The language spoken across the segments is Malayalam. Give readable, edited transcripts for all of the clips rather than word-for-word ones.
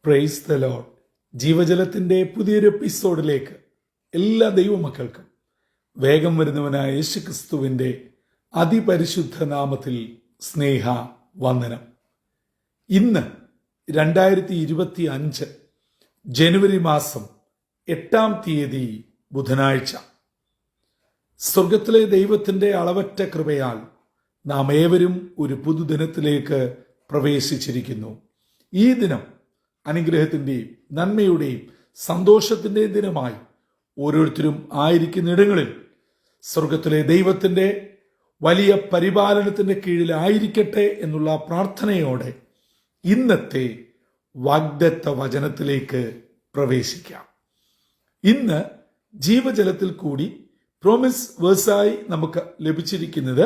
Praise the Lord. ജീവജലത്തിന്റെ പുതിയൊരു എപ്പിസോഡിലേക്ക് എല്ലാ ദൈവമക്കൾക്കും വേഗം വരുന്നവനായ യേശുക്രിസ്തുവിന്റെ അതിപരിശുദ്ധ നാമത്തിൽ സ്നേഹ വന്ദനം. ഇന്ന് 2025 ജനുവരി മാസം 8-ാം തീയതി ബുധനാഴ്ച. സ്വർഗത്തിലെ ദൈവത്തിന്റെ അളവറ്റ കൃപയാൽ നാം ഏവരും ഒരു പുതുദിനത്തിലേക്ക് പ്രവേശിച്ചിരിക്കുന്നു. ഈ ദിനം അനുഗ്രഹത്തിന്റെയും നന്മയുടെയും സന്തോഷത്തിന്റെയും ദിനമായി ഓരോരുത്തരും ആയിരിക്കുന്നിടങ്ങളിൽ സ്വർഗത്തിലെ ദൈവത്തിന്റെ വലിയ പരിപാലനത്തിന്റെ കീഴിലായിരിക്കട്ടെ എന്നുള്ള പ്രാർത്ഥനയോടെ ഇന്നത്തെ വാഗ്ദത്ത വചനത്തിലേക്ക് പ്രവേശിക്കാം. ഇന്ന് ജീവജലത്തിൽ കൂടി പ്രോമിസ് വേഴ്സായി നമുക്ക് ലഭിച്ചിരിക്കുന്നത്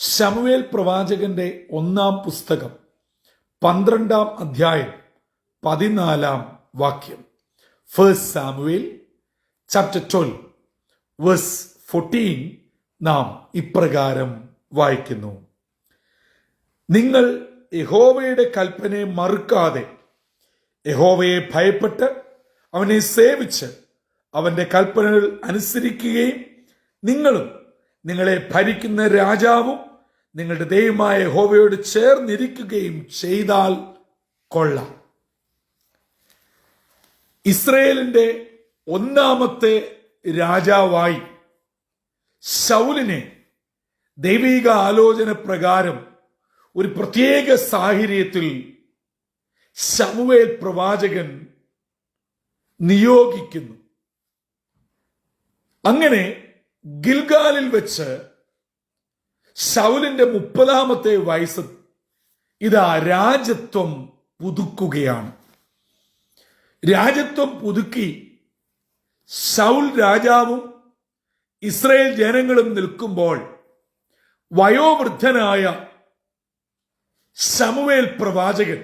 ശമൂവേൽ പ്രവാചകന്റെ 1-ാം പുസ്തകം 12-ാം അധ്യായം 14-ാം വാക്യം. 1 സാമുവേൽ ചാപ്റ്റർ 12 വേഴ്സ് 14 നാം ഇപ്രകാരം വായിക്കുന്നു: നിങ്ങൾ യഹോവയുടെ കൽപ്പനയെ മറുക്കാതെ യഹോവയെ ഭയപ്പെട്ട് അവനെ സേവിച്ച് അവന്റെ കൽപ്പനകൾ അനുസരിക്കുകയും നിങ്ങളും നിങ്ങളെ ഭരിക്കുന്ന രാജാവും നിങ്ങളുടെ ദൈവമായ യഹോവയോട് ചേർന്നിരിക്കുകയും ചെയ്താൽ കൊള്ളാം. ഇസ്രയേലിന്റെ 1-ാമത്തെ രാജാവായി ശൗലിനെ ദൈവിക ആലോചന പ്രകാരം ഒരു പ്രത്യേക സാഹചര്യത്തിൽ ശമൂവേൽ പ്രവാചകൻ നിയോഗിക്കുന്നു. അങ്ങനെ ഗിൽഗാലിൽ വെച്ച് ശൗലിന്റെ 30-ാമത്തെ വയസ്സ് ഇതാ രാജത്വം പുതുക്കുകയാണ്. രാജത്വം പുതുക്കി ശൗൽ രാജാവും ഇസ്രായേൽ ജനങ്ങളും നിൽക്കുമ്പോൾ വയോവൃദ്ധനായ ശമൂവേൽ പ്രവാചകൻ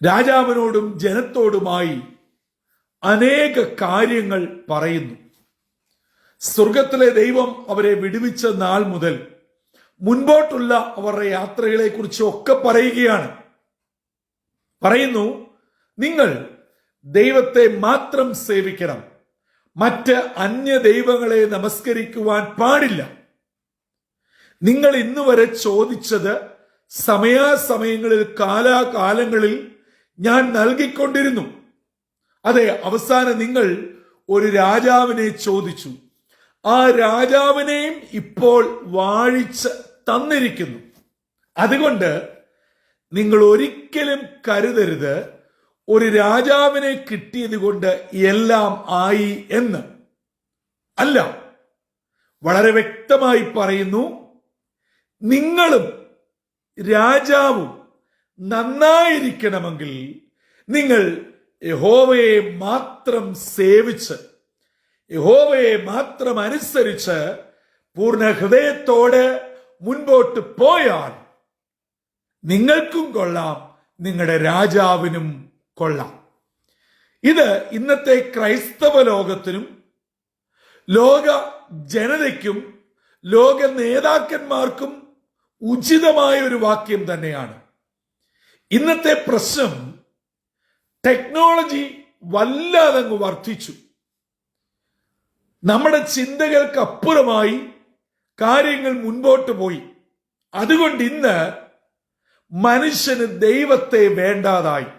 രാജാവിനോടും ജനത്തോടുമായി അനേക കാര്യങ്ങൾ പറയുന്നു. സ്വർഗത്തിലെ ദൈവം അവരെ വിടുവിച്ച നാൾ മുതൽ മുൻപോട്ടുള്ള അവരുടെ യാത്രകളെ കുറിച്ച് ഒക്കെ പറയുന്നു, നിങ്ങൾ ദൈവത്തെ മാത്രം സേവിക്കണം, മറ്റ് അന്യ ദൈവങ്ങളെ നമസ്കരിക്കുവാൻ പാടില്ല. നിങ്ങൾ ഇന്നുവരെ ചോദിച്ചത് സമയാസമയങ്ങളിൽ കാലാകാലങ്ങളിൽ ഞാൻ നൽകിക്കൊണ്ടിരുന്നു. അതെ, അവസാനം നിങ്ങൾ ഒരു രാജാവിനെ ചോദിച്ചു, ആ രാജാവിനെയും ഇപ്പോൾ വാഴിച്ച് തന്നിരിക്കുന്നു. അതുകൊണ്ട് നിങ്ങൾ ഒരിക്കലും കരുതരുത് ഒരു രാജാവിനെ കിട്ടിയത് കൊണ്ട് എല്ലാം ആയി എന്ന്. അല്ല, വളരെ വ്യക്തമായി പറയുന്നു, നിങ്ങളും രാജാവും നന്നായിരിക്കണമെങ്കിൽ നിങ്ങൾ യഹോവയെ മാത്രം സേവിച്ച് യഹോവയെ മാത്രം അനുസരിച്ച് പൂർണ്ണ ഹൃദയത്തോടെ മുൻപോട്ട് പോയാൽ നിങ്ങൾക്കും കൊള്ളാം, നിങ്ങളുടെ രാജാവിനും കൊള്ളാം. ഇത് ഇന്നത്തെ ക്രൈസ്തവ ലോകത്തിനും ലോക ജനതയ്ക്കും ലോക നേതാക്കന്മാർക്കും ഉചിതമായ ഒരു വാക്യം തന്നെയാണ്. ഇന്നത്തെ പ്രശ്നം ടെക്നോളജി വല്ലാതങ്ങ് വർദ്ധിച്ചു. നമ്മുടെ ചിന്തകൾക്ക് അപ്പുറമായി കാര്യങ്ങൾ മുൻപോട്ട് പോയി. അതുകൊണ്ട് ഇന്ന് മനുഷ്യന് ദൈവത്തെ വേണ്ടാതായി,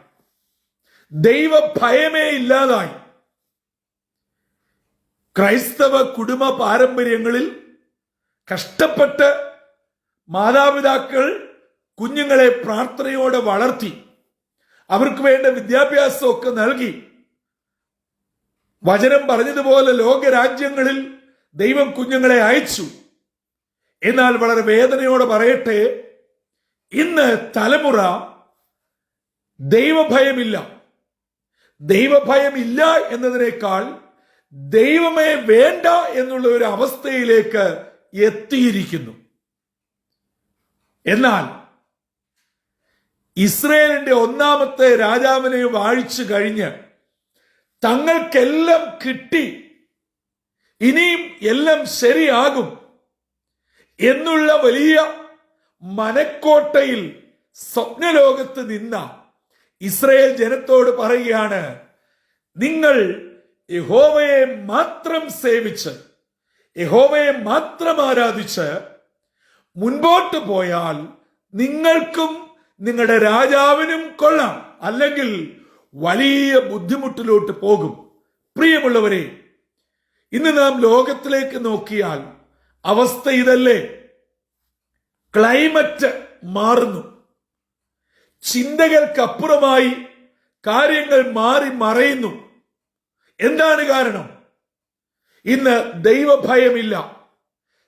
ദൈവഭയമേ ഇല്ലാതായി. ക്രൈസ്തവ കുടുംബ പാരമ്പര്യങ്ങളിൽ കഷ്ടപ്പെട്ട് മാതാപിതാക്കൾ കുഞ്ഞുങ്ങളെ പ്രാർത്ഥനയോടെ വളർത്തി അവർക്ക് വേണ്ട വിദ്യാഭ്യാസമൊക്കെ നൽകി. വചനം പറഞ്ഞതുപോലെ ലോകരാജ്യങ്ങളിൽ ദൈവം കുഞ്ഞുങ്ങളെ അയച്ചു. എന്നാൽ വളരെ വേദനയോടെ പറയട്ടെ, ഇന്ന് തലമുറ ദൈവഭയമില്ല. ദൈവഭയമില്ല എന്നതിനേക്കാൾ ദൈവമേ വേണ്ട എന്നുള്ള ഒരു അവസ്ഥയിലേക്ക് എത്തിയിരിക്കുന്നു. എന്നാൽ ഇസ്രയേലിന്റെ 1-ാമത്തെ രാജാവിനെ വാഴിച്ചു കഴിഞ്ഞ് തങ്ങൾക്കെല്ലാം കിട്ടി, ഇനിയും എല്ലാം ശരിയാകും എന്നുള്ള വലിയ മനക്കോട്ടയിൽ സ്വപ്നലോകത്ത് നിന്ന ഇസ്രായേൽ ജനത്തോട് പറയുകയാണ്, നിങ്ങൾ യഹോവയെ മാത്രം സേവിച്ച് യഹോവയെ മാത്രം ആരാധിച്ച് മുൻപോട്ട് പോയാൽ നിങ്ങൾക്കും നിങ്ങളുടെ രാജാവിനും കൊള്ളാം, അല്ലെങ്കിൽ വലിയ ബുദ്ധിമുട്ടിലോട്ട് പോകും. പ്രിയമുള്ളവരെ, ഇന്ന് നാം ലോകത്തിലേക്ക് നോക്കിയാൽ അവസ്ഥ ഇതല്ലേ? ക്ലൈമറ്റ് മാറുന്നു. ചിന്തകൾക്കപ്പുറമായി കാര്യങ്ങൾ മാറി മറയുന്നു. എന്താണ് കാരണം? ഇന്ന് ദൈവഭയമില്ല,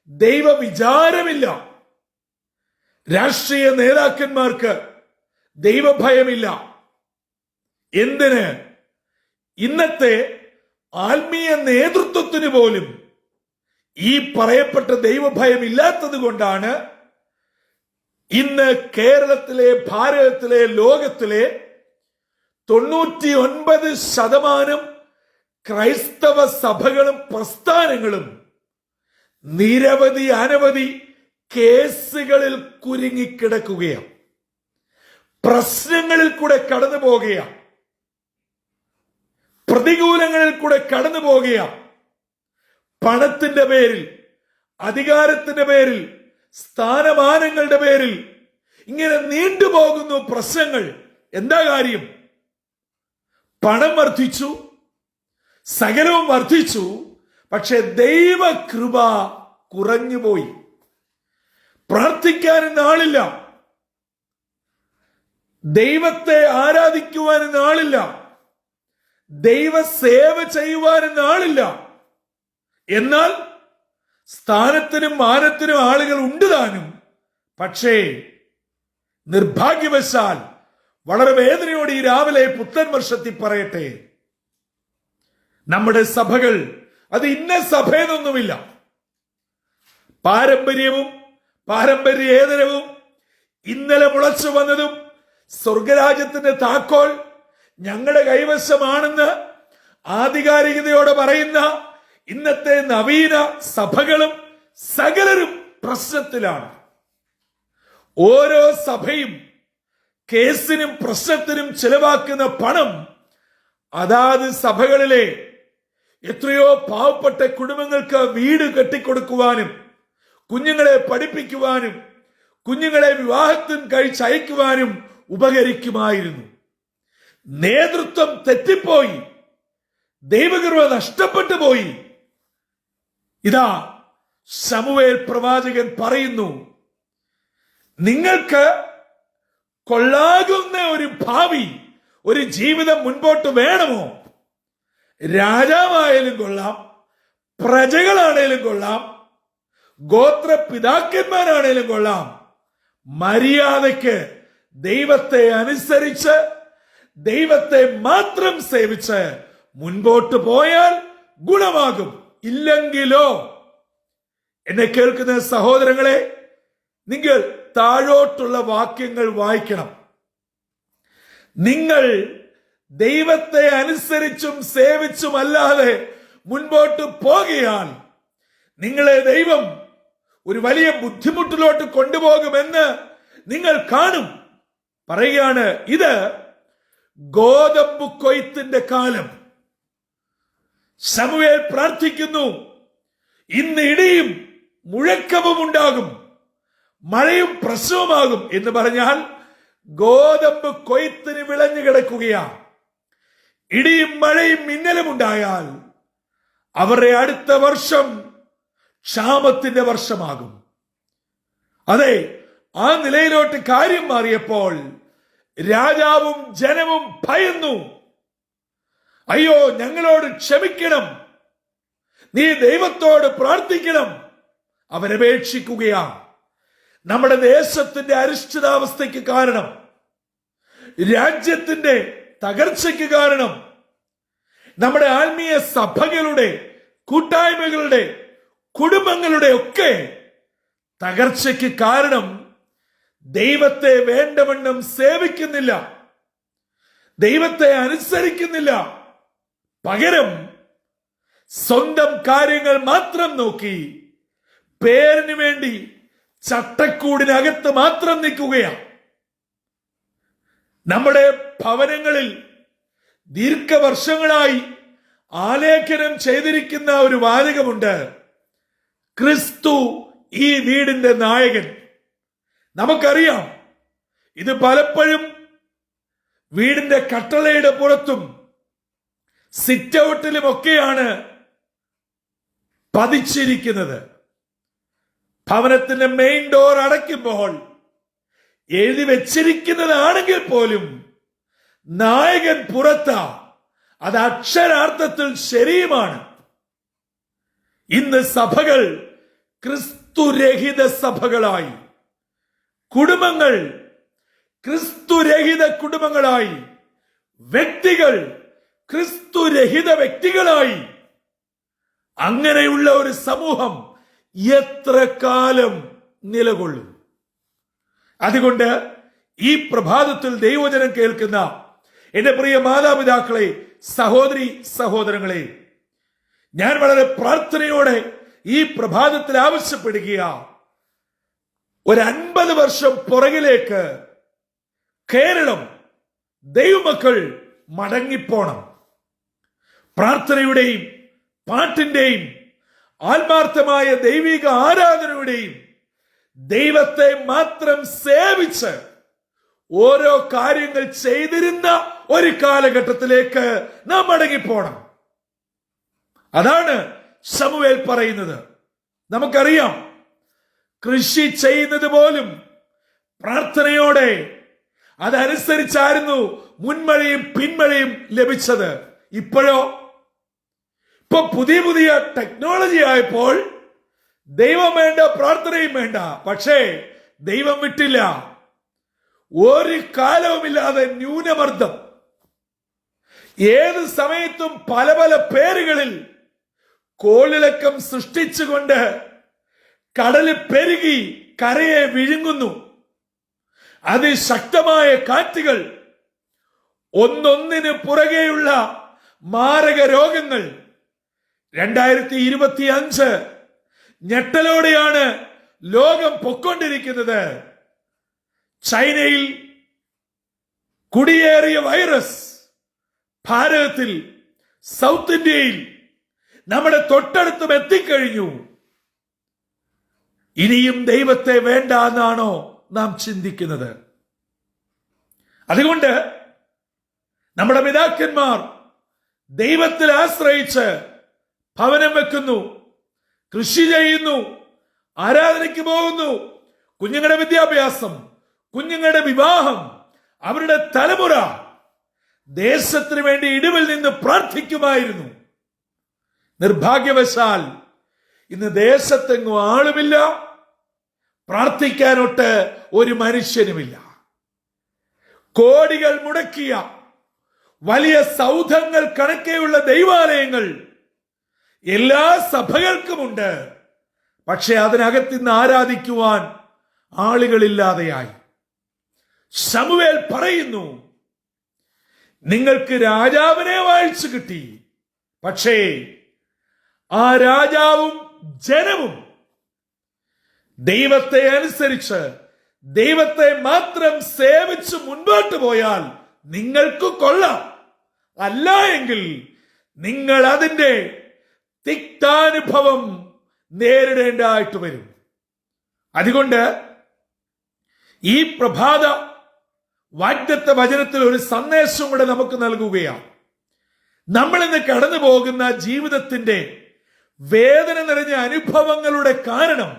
ദൈവവിചാരമില്ല. രാഷ്ട്രീയ നേതാക്കന്മാർക്ക് ദൈവഭയമില്ല. എന്തിന്? ഇന്നത്തെ ആത്മീയ നേതൃത്വത്തിന് പോലും ഈ പറയപ്പെട്ട ദൈവഭയം ഇല്ലാത്തത് കൊണ്ടാണ് ഇന്ന് കേരളത്തിലെ, ഭാരതത്തിലെ, ലോകത്തിലെ 99% ക്രൈസ്തവ സഭകളും പ്രസ്ഥാനങ്ങളും നിരവധി അനവധി കേസുകളിൽ കുരുങ്ങിക്കിടക്കുകയാണ്. പ്രശ്നങ്ങളിൽ കൂടെ കടന്നു പോകുകയാണ്. പ്രതികൂലങ്ങളിൽ കൂടെ കടന്നു പോകുകയാണ്. പണത്തിന്റെ പേരിൽ, അധികാരത്തിന്റെ പേരിൽ, സ്ഥാനമാനങ്ങളുടെ പേരിൽ ഇങ്ങനെ നീണ്ടുപോകുന്നു പ്രശ്നങ്ങൾ. എന്താ കാര്യം? പണം വർദ്ധിച്ചു, സകലവും വർദ്ധിച്ചു, പക്ഷെ ദൈവകൃപ കുറഞ്ഞുപോയി. പ്രാർത്ഥിക്കാനും നാളില്ല, ദൈവത്തെ ആരാധിക്കുവാനും നാളില്ല, ദൈവസേവ ചെയ്യുവാനും നാളില്ല. എന്നാൽ സ്ഥാനത്തിനും മാനത്തിനും ആളുകൾ ഉണ്ട് താനും. പക്ഷേ നിർഭാഗ്യവശാൽ വളരെ വേദനയോടെ ഈ രാവിലെ പുത്തൻ വർഷത്തിൽ പറയട്ടെ, നമ്മുടെ സഭകൾ, അത് ഇന്ന സഭയെന്നൊന്നുമില്ല, പാരമ്പര്യവും പാരമ്പര്യേതരവും ഇന്നലെ മുളച്ചു വന്നതും സ്വർഗരാജ്യത്തിന്റെ താക്കോൽ ഞങ്ങളുടെ കൈവശമാണെന്ന് ആധികാരികതയോടെ പറയുന്ന ഇന്നത്തെ നവീന സഭകളും സകലരും പ്രശ്നത്തിലാണ്. ഓരോ സഭയും കേസിനും പ്രശ്നത്തിനും ചെലവാക്കുന്ന പണം അതാത് സഭകളിലെ എത്രയോ പാവപ്പെട്ട കുടുംബങ്ങൾക്ക് വീട് കെട്ടിക്കൊടുക്കുവാനും, കുഞ്ഞുങ്ങളെ പഠിപ്പിക്കുവാനും, കുഞ്ഞുങ്ങളെ വിവാഹത്തിന് കഴിച്ചയക്കുവാനും ഉപകരിക്കുമായിരുന്നു. നേതൃത്വം തെറ്റിപ്പോയി, ദൈവകൃപ നഷ്ടപ്പെട്ടു പോയി. ഇതാ ശമൂവേൽ പ്രവാചകൻ പറയുന്നു, നിങ്ങൾക്ക് കൊള്ളാകുന്ന ഒരു ഭാവി, ഒരു ജീവിതം മുൻപോട്ട് വേണമോ? രാജാവായാലും കൊള്ളാം, പ്രജകളാണേലും കൊള്ളാം, ഗോത്രപിതാക്കന്മാരാണേലും കൊള്ളാം, മര്യാദയ്ക്ക് ദൈവത്തെ അനുസരിച്ച് ദൈവത്തെ മാത്രം സേവിച്ച് മുൻപോട്ട് പോയാൽ ഗുണമാകും. ഇല്ലെങ്കിലോ? എന്നെ കേൾക്കുന്ന സഹോദരങ്ങളെ, നിങ്ങൾ താഴോട്ടുള്ള വാക്യങ്ങൾ വായിക്കണം. നിങ്ങൾ ദൈവത്തെ അനുസരിച്ചും സേവിച്ചും അല്ലാതെ മുൻപോട്ട് പോകുകയാൽ നിങ്ങളെ ദൈവം ഒരു വലിയ ബുദ്ധിമുട്ടിലോട്ട് കൊണ്ടുപോകുമെന്ന് നിങ്ങൾ കാണും. പറയുകയാണ്, ഇത് ഗോതമ്പ് കൊയ്ത്തിന്റെ കാലം. ശമൂവേൽ പ്രാർത്ഥിക്കുന്നു, ഇന്ന് ഇടിയും മുഴക്കവും ഉണ്ടാകും, മഴയും പ്രസവമാകും എന്ന് പറഞ്ഞാൽ ഗോതമ്പ് കൊയ്ത്തിന് വിളഞ്ഞു കിടക്കുകയാണ്. ഇടിയും മഴയും മിന്നലും ഉണ്ടായാൽ അവരുടെ അടുത്ത വർഷം ക്ഷാമത്തിന്റെ വർഷമാകും. അതെ, ആ നിലയിലോട്ട് കാര്യം മാറിയപ്പോൾ രാജാവും ജനവും ഭയന്നു. അയ്യോ, ഞങ്ങളോട് ക്ഷമിക്കണം, നീ ദൈവത്തോട് പ്രാർത്ഥിക്കണം. അവരപേക്ഷിക്കുകയാണ്. നമ്മുടെ ദേശത്തിന്റെ അരിഷ്ടിതാവസ്ഥയ്ക്ക് കാരണം, രാജ്യത്തിന്റെ തകർച്ചയ്ക്ക് കാരണം, നമ്മുടെ ആത്മീയ സഭകളുടെ, കൂട്ടായ്മകളുടെ, കുടുംബങ്ങളുടെ ഒക്കെ തകർച്ചയ്ക്ക് കാരണം ദൈവത്തെ വേണ്ടവണ്ണം സേവിക്കുന്നില്ല, ദൈവത്തെ അനുസരിക്കുന്നില്ല. പകരം സ്വന്തം കാര്യങ്ങൾ മാത്രം നോക്കി പേരിന് വേണ്ടി ചട്ടക്കൂടിനകത്ത് മാത്രം നിൽക്കുകയാണ്. നമ്മുടെ ഭവനങ്ങളിൽ ദീർഘവർഷങ്ങളായി ആലേഖനം ചെയ്തിരിക്കുന്ന ഒരു വാചകമുണ്ട്: ക്രിസ്തു ഈ വീടിന്റെ നായകൻ. നമുക്കറിയാം, ഇത് പലപ്പോഴും വീടിന്റെ കട്ടളയുടെ പുറത്തും സിറ്റ് ഔട്ടിലും ഒക്കെയാണ് പതിച്ചിരിക്കുന്നത്. ഭവനത്തിന്റെ മെയിൻ ഡോർ അടയ്ക്കുമ്പോൾ എഴുതി വെച്ചിരിക്കുന്നതാണെങ്കിൽ പോലും നായകൻ പുറത്താ. അത് അക്ഷരാർത്ഥത്തിൽ ശരിയുമാണ്. ഇന്ന് സഭകൾ ക്രിസ്തുരഹിത സഭകളായി, കുടുംബങ്ങൾ ക്രിസ്തുരഹിത കുടുംബങ്ങളായി, വ്യക്തികൾ ക്രിസ്തുരഹിത വ്യക്തികളായി. അങ്ങനെയുള്ള ഒരു സമൂഹം എത്ര കാലം നിലകൊള്ളും? അതുകൊണ്ട് ഈ പ്രഭാതത്തിൽ ദൈവവചനം കേൾക്കുന്ന എന്റെ പ്രിയ മാതാപിതാക്കളെ, സഹോദരി സഹോദരങ്ങളെ, ഞാൻ വളരെ പ്രാർത്ഥനയോടെ ഈ പ്രഭാതത്തിൽ ആവശ്യപ്പെടുക, ഒരു 50 വർഷം പുറകിലേക്ക് കേരളം, ദൈവമക്കൾ മടങ്ങിപ്പോണം. പ്രാർത്ഥനയുടെയും പാട്ടിന്റെയും ആത്മാർത്ഥമായ ദൈവിക ആരാധനയുടെയും ദൈവത്തെ മാത്രം സേവിച്ച് ഓരോ കാര്യങ്ങൾ ചെയ്തിരുന്ന ഒരു കാലഘട്ടത്തിലേക്ക് നാം മടങ്ങിപ്പോണം. അതാണ് ശമൂവേൽ പറയുന്നത്. നമുക്കറിയാം, കൃഷി ചെയ്യുന്നത് പോലും പ്രാർത്ഥനയോടെ അതനുസരിച്ചായിരുന്നു മുൻമഴയും പിന്മഴയും ലഭിച്ചത്. ഇപ്പോഴോ, ഇപ്പൊ പുതിയ ടെക്നോളജി ആയപ്പോൾ ദൈവം വേണ്ട, പ്രാർത്ഥനയും വേണ്ട. പക്ഷേ ദൈവം വിട്ടില്ല. ഒരു കാലവുമില്ലാതെ ന്യൂനമർദ്ദം, ഏത് സമയത്തും പല പല പേരുകളിൽ കോളിളക്കം സൃഷ്ടിച്ചുകൊണ്ട് കടല് പെരുകി കരയെ വിഴുങ്ങുന്നു. അതിശക്തമായ കാറ്റുകൾ, ഒന്നൊന്നിന് പുറകെയുള്ള മാരക രോഗങ്ങൾ. 2025 ഞെട്ടലോടെയാണ് ലോകം പൊക്കൊണ്ടിരിക്കുന്നത്. ചൈനയിൽ കുടിയേറിയ വൈറസ് ഭാരതത്തിൽ, സൗത്ത് ഇന്ത്യയിൽ, നമ്മുടെ തൊട്ടടുത്തും എത്തിക്കഴിഞ്ഞു. ഇനിയും ദൈവത്തെ വേണ്ട എന്നാണോ നാം ചിന്തിക്കുന്നത്? അതുകൊണ്ട് നമ്മുടെ പിതാക്കന്മാർ ദൈവത്തിൽ ആശ്രയിച്ച് ഭവനം വെക്കുന്നു, കൃഷി ചെയ്യുന്നു, ആരാധനയ്ക്ക് പോകുന്നു. കുഞ്ഞുങ്ങളുടെ വിദ്യാഭ്യാസം, കുഞ്ഞുങ്ങളുടെ വിവാഹം, അവരുടെ തലമുറ, ദേശത്തിന് വേണ്ടി ഇടിവിൽ നിന്ന് പ്രാർത്ഥിക്കുമായിരുന്നു. നിർഭാഗ്യവശാൽ ഇന്ന് ദേശത്തെങ്ങും ആളുമില്ല, പ്രാർത്ഥിക്കാനൊട്ട് ഒരു മനുഷ്യനുമില്ല. കോടികൾ മുടക്കിയ വലിയ സൗധങ്ങൾ കണക്കെയുള്ള ദൈവാലയങ്ങൾ എല്ലാ സഭകൾക്കുമുണ്ട്. പക്ഷെ അതിനകത്ത് നിന്ന് ആരാധിക്കുവാൻ ആളുകളില്ലാതെയായി. ശമൂവേൽ പറയുന്നു, നിങ്ങൾക്ക് രാജാവിനെ വാഴിച്ചു കിട്ടി, പക്ഷേ ആ രാജാവും ജനവും ദൈവത്തെ അനുസരിച്ച് ദൈവത്തെ മാത്രം സേവിച്ച് മുൻപോട്ട് പോയാൽ നിങ്ങൾക്ക് കൊള്ളാം. അല്ല എങ്കിൽ നിങ്ങൾ അതിന്റെ തിക്താനുഭവം നേരിടേണ്ടതായിട്ട് വരും. അതുകൊണ്ട് ഈ പ്രഭാത വാഗ്ദത്ത വചനത്തിൽ ഒരു സന്ദേശം കൂടെ നമുക്ക് നൽകുകയാണ്. നമ്മൾ ഇന്ന് കടന്നു പോകുന്ന ജീവിതത്തിന്റെ വേദന നിറഞ്ഞ അനുഭവങ്ങളുടെ കാരണം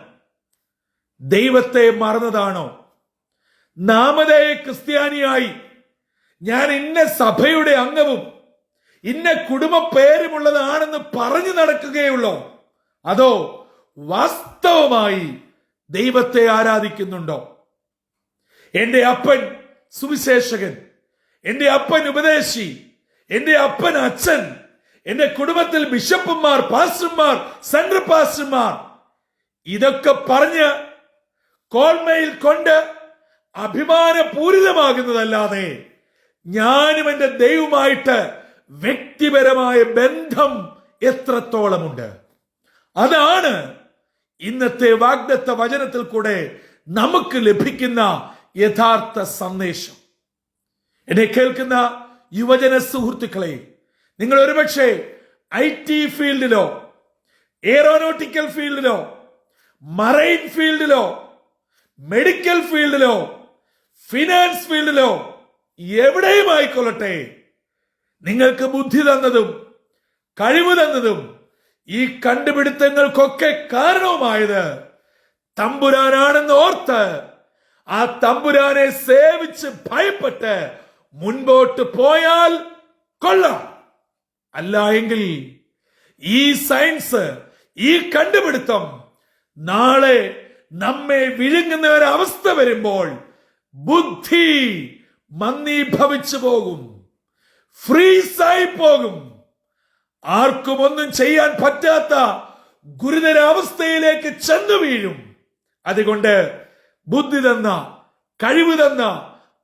ദൈവത്തെ മറന്നതാണോ? നാമധേയ ക്രിസ്ത്യാനിയായി ഞാൻ ഇന്ന സഭയുടെ അംഗവും ഇന്ന കുടുംബ പേരുമുള്ളതാണെന്ന് പറഞ്ഞു നടക്കുകയുള്ളോ? അതോ വാസ്തവമായി ദൈവത്തെ ആരാധിക്കുന്നുണ്ടോ? എന്റെ അപ്പൻ സുവിശേഷകൻ, എന്റെ അപ്പൻ ഉപദേശി, എന്റെ അപ്പൻ അച്ഛൻ, എന്റെ കുടുംബത്തിൽ ബിഷപ്പുമാർ, പാസ്റ്റർമാർ, സെൻട്രൽ പാസ്റ്റർമാർ, ഇതൊക്കെ പറഞ്ഞ് കോൾമയിൽ കൊണ്ട് അഭിമാനപൂരിതമാകുന്നതല്ലാതെ ഞാനും എന്റെ ദൈവമായിട്ട് വ്യക്തിപരമായ ബന്ധം എത്രത്തോളമുണ്ട്? അതാണ് ഇന്നത്തെ വാഗ്ദത്ത വചനത്തിൽ കൂടെ നമുക്ക് ലഭിക്കുന്ന യഥാർത്ഥ സന്ദേശം. എന്നെ കേൾക്കുന്ന യുവജന സുഹൃത്തുക്കളെ, നിങ്ങൾ ഒരുപക്ഷെ IT ഫീൽഡിലോ എയറോനോട്ടിക്കൽ ഫീൽഡിലോ മറൈൻ ഫീൽഡിലോ മെഡിക്കൽ ഫീൽഡിലോ ഫിനാൻസ് ഫീൽഡിലോ എവിടെയും ആയിക്കൊള്ളട്ടെ, നിങ്ങൾക്ക് ബുദ്ധി തന്നതും കഴിവ് തന്നതും ഈ കണ്ടുപിടുത്തങ്ങൾക്കൊക്കെ കാരണവുമായത് തമ്പുരാനാണെന്ന് ഓർത്ത് ആ തമ്പുരാനെ സേവിച്ച് ഭയപ്പെട്ട് മുൻപോട്ട് പോയാൽ കൊള്ളാം. അല്ല എങ്കിൽ ഈ സയൻസ്, ഈ കണ്ടുപിടുത്തം നാളെ നമ്മെ വിഴുങ്ങുന്ന ഒരവസ്ഥ വരുമ്പോൾ ബുദ്ധി മന്ദീഭവിച്ചു പോകും, ഫ്രീസായി പോകും. ആർക്കും ഒന്നും ചെയ്യാൻ പറ്റാത്ത ഗുരുതരാവസ്ഥയിലേക്ക് ചെന്നു വീഴും. അതുകൊണ്ട് ബുദ്ധി തന്ന, കഴിവ് തന്ന,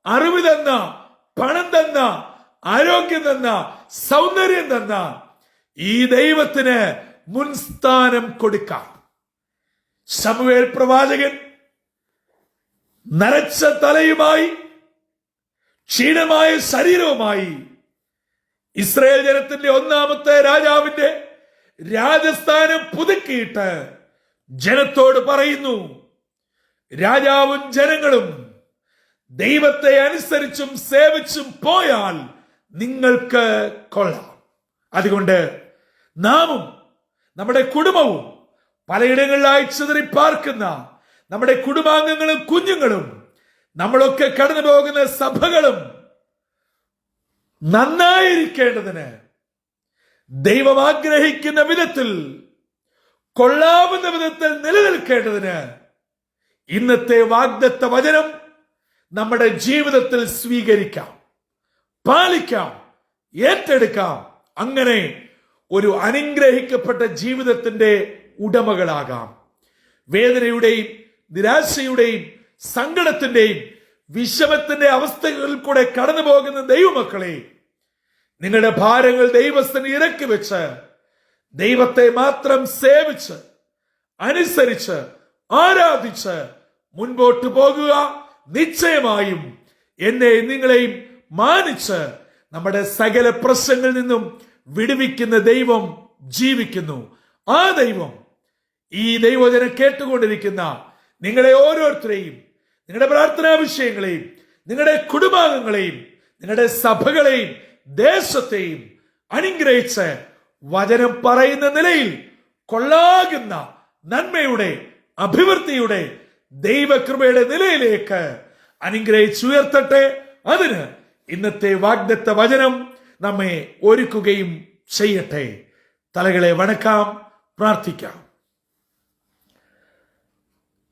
അറിവ് തന്ന, പണം തന്ന, ആരോഗ്യം തന്ന, സൗന്ദര്യം തന്ന ഈ ദൈവത്തിന് മുൻസ്ഥാനം കൊടുക്കാം. ശമൂവേൽ പ്രവാചകൻ നരച്ച തലയുമായി ക്ഷീണമായ ശരീരവുമായി ഇസ്രായേൽ ജനത്തിന്റെ ഒന്നാമത്തെ രാജാവിന്റെ രാജസ്ഥാനം പുതുക്കിയിട്ട് ജനത്തോട് പറയുന്നു, രാജാവും ജനങ്ങളും ദൈവത്തെ അനുസരിച്ചും സേവിച്ചും പോയാൽ നിങ്ങൾക്ക് കൊള്ളാം. അതുകൊണ്ട് നാമും നമ്മുടെ കുടുംബവും പലയിടങ്ങളിലായി ചിതറിപ്പാർക്കുന്ന നമ്മുടെ കുടുംബാംഗങ്ങളും കുഞ്ഞുങ്ങളും നമ്മളൊക്കെ കടന്നു പോകുന്ന സഭകളും നന്നായിരിക്കേണ്ടതിന്, ദൈവം ആഗ്രഹിക്കുന്ന വിധത്തിൽ കൊള്ളാവുന്ന വിധത്തിൽ നിലനിൽക്കേണ്ടതിന് ഇന്നത്തെ വാഗ്ദത്ത വചനം നമ്മുടെ ജീവിതത്തിൽ സ്വീകരിക്കാം, പാലിക്കാം, ഏറ്റെടുക്കാം. അങ്ങനെ ഒരു അനുഗ്രഹിക്കപ്പെട്ട ജീവിതത്തിന്റെ ഉടമകളാകാം. വേദനയുടെയും നിരാശയുടെയും സങ്കടത്തിന്റെയും വിഷമത്തിന്റെ അവസ്ഥകളിൽ കൂടെ കടന്നു പോകുന്ന ദൈവമക്കളെ, നിങ്ങളുടെ ഭാരങ്ങൾ ദൈവസ്ഥന് ഇറക്കി വെച്ച് ദൈവത്തെ മാത്രം സേവിച്ച് അനുസരിച്ച് ആരാധിച്ച് മുൻപോട്ട് പോകുക. നിശ്ചയമായും എന്നെയും നിങ്ങളെയും മാനിച്ച് നമ്മുടെ സകല പ്രശ്നങ്ങളിൽ നിന്നും വിടുവിക്കുന്ന ദൈവം ജീവിക്കുന്നു. ആ ദൈവം ഈ ദൈവവചനം കേട്ടുകൊണ്ടിരിക്കുന്ന നിങ്ങളെ ഓരോരുത്തരെയും, നിങ്ങളുടെ പ്രാർത്ഥനാ വിഷയങ്ങളെയും, നിങ്ങളുടെ കുടുംബാംഗങ്ങളെയും, നിങ്ങളുടെ സഭകളെയും ദേശത്തെയും അനുഗ്രഹിച്ച് വചനം പറയുന്ന നിലയിൽ കൊള്ളാകുന്ന നന്മയുടെ, അഭിവൃദ്ധിയുടെ, ദൈവകൃപയുടെ നിലയിലേക്ക് അനുഗ്രഹിച്ചുയർത്തട്ടെ. അതിന് ഇന്നത്തെ വാഗ്ദത്ത വചനം നമ്മെ ഒരുക്കുകയും ചെയ്യട്ടെ. തലകളെ വണക്കാം, പ്രാർത്ഥിക്കാം.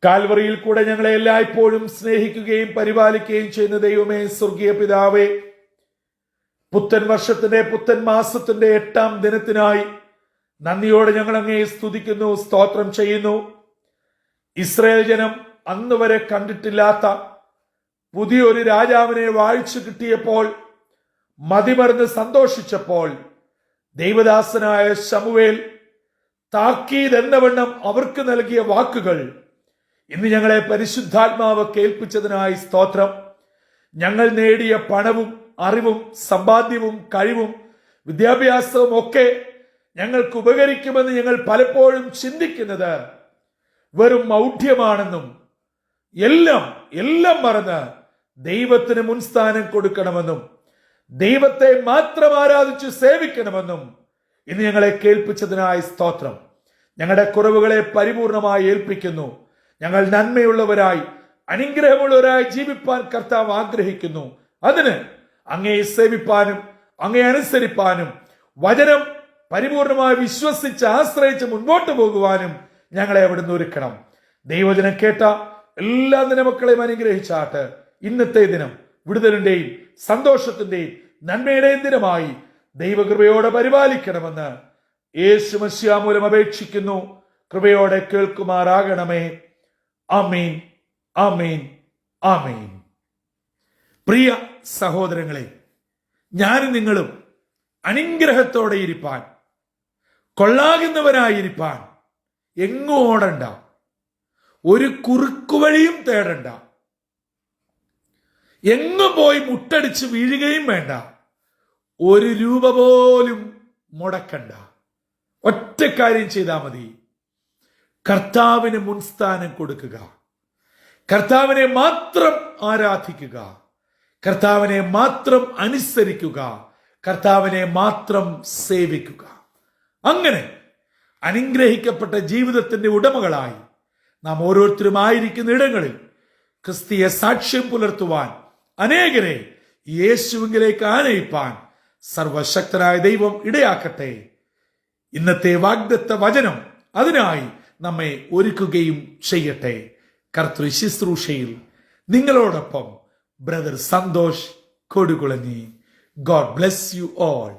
കാൽവറിയിൽ കൂടെ ഞങ്ങളെ എല്ലായ്പ്പോഴും സ്നേഹിക്കുകയും പരിപാലിക്കുകയും ചെയ്യുന്ന ദൈവമേ, സ്വർഗീയ പിതാവേ, പുത്തൻ വർഷത്തിന്റെ പുത്തൻ മാസത്തിന്റെ 8-ാം ദിനത്തിനായി നന്ദിയോടെ ഞങ്ങൾ അങ്ങയെ സ്തുതിക്കുന്നു, സ്തോത്രം ചെയ്യുന്നു. ഇസ്രായേൽ ജനം അന്ന് വരെ കണ്ടിട്ടില്ലാത്ത പുതിയൊരു രാജാവിനെ വാഴിച്ചു കിട്ടിയപ്പോൾ, മതിമറന്ന് സന്തോഷിച്ചപ്പോൾ, ദൈവദാസനായ ശമൂവേൽ താക്കീത് എന്നവണ്ണം അവർക്ക് നൽകിയ വാക്കുകൾ ഇന്ന് ഞങ്ങളെ പരിശുദ്ധാത്മാവ് കേൾപ്പിച്ചതിനായി സ്തോത്രം. ഞങ്ങൾ നേടിയ പണവും അറിവും സമ്പാദ്യവും കഴിവും വിദ്യാഭ്യാസവും ഒക്കെ ഞങ്ങൾക്ക് ഉപകരിക്കുമെന്ന് ഞങ്ങൾ പലപ്പോഴും ചിന്തിക്കുന്നത് വെറും മൗഢ്യമാണെന്നും എല്ലാം മറന്ന് ദൈവത്തിന് മുൻസ്ഥാനം കൊടുക്കണമെന്നും ദൈവത്തെ മാത്രം ആരാധിച്ച് സേവിക്കണമെന്നും ഇന്ന് ഞങ്ങളെ കേൾപ്പിച്ചതിനായി സ്തോത്രം. ഞങ്ങളുടെ കുറവുകളെ പരിപൂർണമായി ഏൽപ്പിക്കുന്നു. ഞങ്ങൾ നന്മയുള്ളവരായി അനുഗ്രഹമുള്ളവരായി ജീവിപ്പാൻ കർത്താവ് ആഗ്രഹിക്കുന്നു. അതിന് അങ്ങയെ സേവിപ്പാനും അങ്ങയെ അനുസരിപ്പാനും വചനം പരിപൂർണമായി വിശ്വസിച്ച് ആശ്രയിച്ച് മുൻപോട്ട് പോകുവാനും ഞങ്ങളെ അവിടുന്ന് ഒരുക്കണം. ദൈവവചനം കേട്ട എല്ലാ ദിനമക്കളെയും അനുഗ്രഹിച്ചാട്ട് ഇന്നത്തെ ദിനം വിടുതലിന്റെയും സന്തോഷത്തിന്റെയും നന്മയുടെയും ദിനമായി ദൈവകൃപയോടെ പരിപാലിക്കണമെന്ന് യേശു മശിഹാ മൂലം അപേക്ഷിക്കുന്നു. കൃപയോടെ കേൾക്കുമാറാകണമേ. ആമേൻ, ആമേൻ, ആമേൻ. പ്രിയ സഹോദരങ്ങളെ, ഞാനും നിങ്ങളും അനുഗ്രഹത്തോടെ ഇരിപ്പാൻ, കൊള്ളാകുന്നവരായിരിക്കാൻ എങ്ങും ഓടണ്ട, ഒരു കുറുക്കുവഴിയും തേടണ്ട. എങ്ങും പോയി മുട്ടടിച്ച് വീഴുകയും വേണ്ട. 1 രൂപ പോലും മുടക്കണ്ട. ഒറ്റ കാര്യം ചെയ്താൽ മതി. കർത്താവിന് മുൻസ്ഥാനം കൊടുക്കുക. കർത്താവിനെ മാത്രം ആരാധിക്കുക. കർത്താവിനെ മാത്രം അനുസരിക്കുക. കർത്താവിനെ മാത്രം സേവിക്കുക. അങ്ങനെ അനുഗ്രഹിക്കപ്പെട്ട ജീവിതത്തിന്റെ ഉടമകളായി നാം ഓരോരുത്തരും ആയിരിക്കുന്ന ഇടങ്ങളിൽ ക്രിസ്തീയ സാക്ഷ്യം പുലർത്തുവാൻ, അനേകരെ യേശുവിലേക്ക് ആനയിപ്പാൻ സർവശക്തനായ ദൈവം ഇടയാക്കട്ടെ. ഇന്നത്തെ വാഗ്ദത്ത വചനം അതിനായി നമ്മെ ഒരുക്കുകയും ചെയ്യട്ടെ. കർത്തൃ ശുശ്രൂഷയിൽ നിങ്ങളോടൊപ്പം brother Santhosh Kodukulanji. God bless you all.